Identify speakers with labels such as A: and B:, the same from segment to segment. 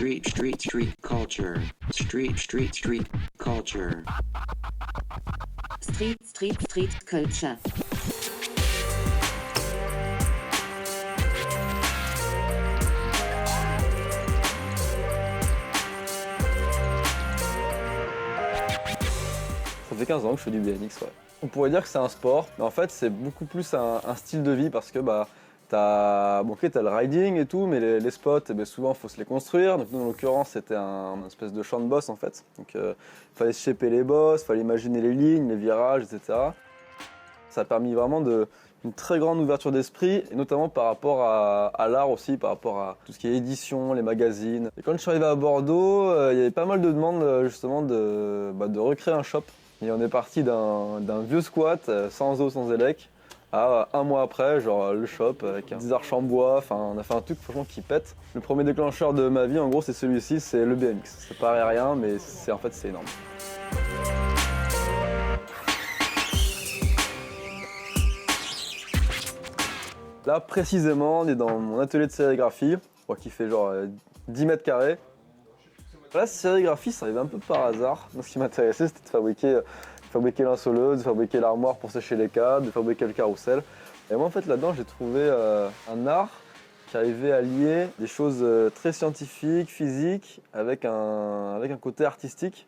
A: Street culture. Street culture.
B: Street culture.
C: Ça fait 15 ans que je fais du BMX, ouais. On pourrait dire que c'est un sport, mais en fait c'est beaucoup plus un style de vie parce que t'as le riding et tout, mais les spots, souvent il faut se les construire. Donc nous en l'occurrence c'était une espèce de champ de boss en fait. Donc il fallait se shaper les boss, il fallait imaginer les lignes, les virages, etc. Ça a permis vraiment une très grande ouverture d'esprit, et notamment par rapport à l'art aussi, par rapport à tout ce qui est édition, les magazines. Et quand je suis arrivé à Bordeaux, il y avait pas mal de demandes justement de recréer un shop. Et on est parti d'un vieux squat, sans eau, sans élec, à un mois après, genre le shop avec des arches en bois. Enfin, on a fait un truc franchement qui pète. Le premier déclencheur de ma vie, en gros, c'est celui-ci, c'est le BMX. Ça paraît rien, mais en fait, c'est énorme. Là, précisément, on est dans mon atelier de sérigraphie, qui fait genre 10 mètres carrés. La sérigraphie, ça arrivait un peu par hasard. Donc, ce qui m'intéressait, c'était de fabriquer l'insoleuse, de fabriquer l'armoire pour sécher les cadres, de fabriquer le carrousel. Et moi, en fait, là-dedans, j'ai trouvé un art qui arrivait à lier des choses très scientifiques, physiques, avec un côté artistique.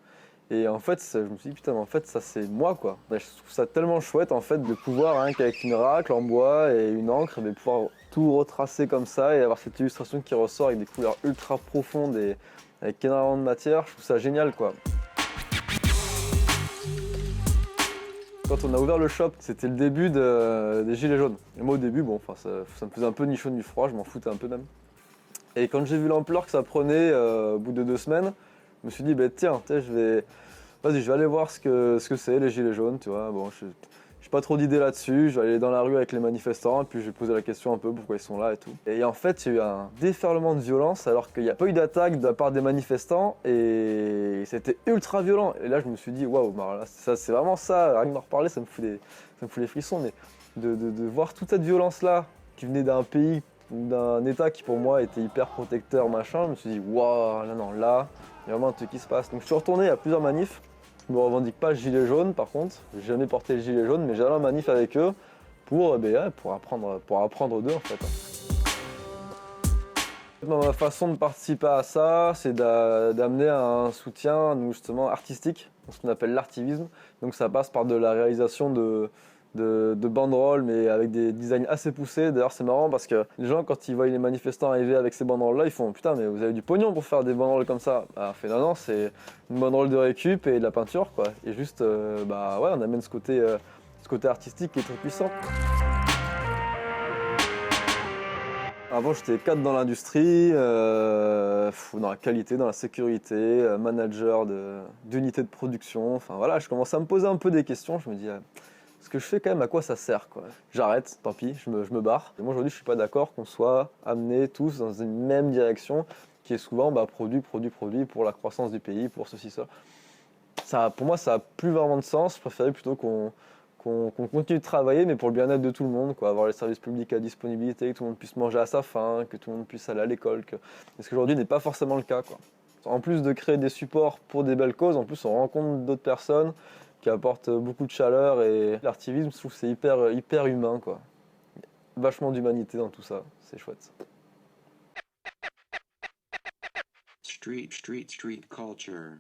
C: Et en fait, je me suis dit, putain, mais en fait, ça, c'est moi, quoi. Et je trouve ça tellement chouette, en fait, de pouvoir, qu'avec une raclée en bois et une encre, de pouvoir tout retracer comme ça et avoir cette illustration qui ressort avec des couleurs ultra profondes et avec énormément de matière. Je trouve ça génial, quoi. Quand on a ouvert le shop, c'était le début des gilets jaunes. Et moi, au début, ça me faisait un peu ni chaud ni froid, je m'en foutais un peu même. Et quand j'ai vu l'ampleur que ça prenait au bout de 2 semaines, je me suis dit, tiens, je vais aller voir ce que c'est les gilets jaunes, tu vois. Bon, je n'ai pas trop d'idées là-dessus, je vais aller dans la rue avec les manifestants, et puis je vais poser la question un peu pourquoi ils sont là et tout. Et en fait, il y a eu un déferlement de violence alors qu'il n'y a pas eu d'attaque de la part des manifestants, et c'était ultra violent. Et là, je me suis dit, waouh, ça, c'est vraiment ça, rien que m'en reparler, ça me fout les frissons, mais de voir toute cette violence-là qui venait d'un pays ou d'un état qui pour moi était hyper protecteur, machin, je me suis dit, waouh, là, il y a vraiment un truc qui se passe. Donc je suis retourné à plusieurs manifs. Je ne me revendique pas le gilet jaune par contre, j'ai jamais porté le gilet jaune, mais j'allais en manif avec eux pour apprendre d'eux en fait. Ma façon de participer à ça, c'est d'amener un soutien justement artistique, ce qu'on appelle l'artivisme. Donc ça passe par de la réalisation de banderoles, mais avec des designs assez poussés. D'ailleurs, c'est marrant parce que les gens, quand ils voient les manifestants arriver avec ces banderoles-là, ils font « Putain, mais vous avez du pognon pour faire des banderoles comme ça ?» On fait « Non, c'est une banderole de récup et de la peinture, quoi. » Et juste, on amène ce côté artistique qui est très puissant. Avant, j'étais cadre dans l'industrie, dans la qualité, dans la sécurité, manager d'unité de production. Enfin voilà, je commençais à me poser un peu des questions. Je me dis, ce que je fais quand même, à quoi ça sert, quoi. J'arrête, tant pis, je me barre. Et moi aujourd'hui, je suis pas d'accord qu'on soit amenés tous dans une même direction, qui est souvent produit pour la croissance du pays, pour ceci, ça. Pour moi, ça a plus vraiment de sens. Je préférais plutôt qu'on continue de travailler, mais pour le bien-être de tout le monde, quoi. Avoir les services publics à disponibilité, que tout le monde puisse manger à sa faim, que tout le monde puisse aller à l'école. Ce qu'aujourd'hui n'est pas forcément le cas, quoi. En plus de créer des supports pour des belles causes, en plus on rencontre d'autres personnes qui apportent beaucoup de chaleur, et l'artivisme, je trouve que c'est hyper humain, quoi. Vachement d'humanité dans tout ça, c'est chouette.
A: Street culture.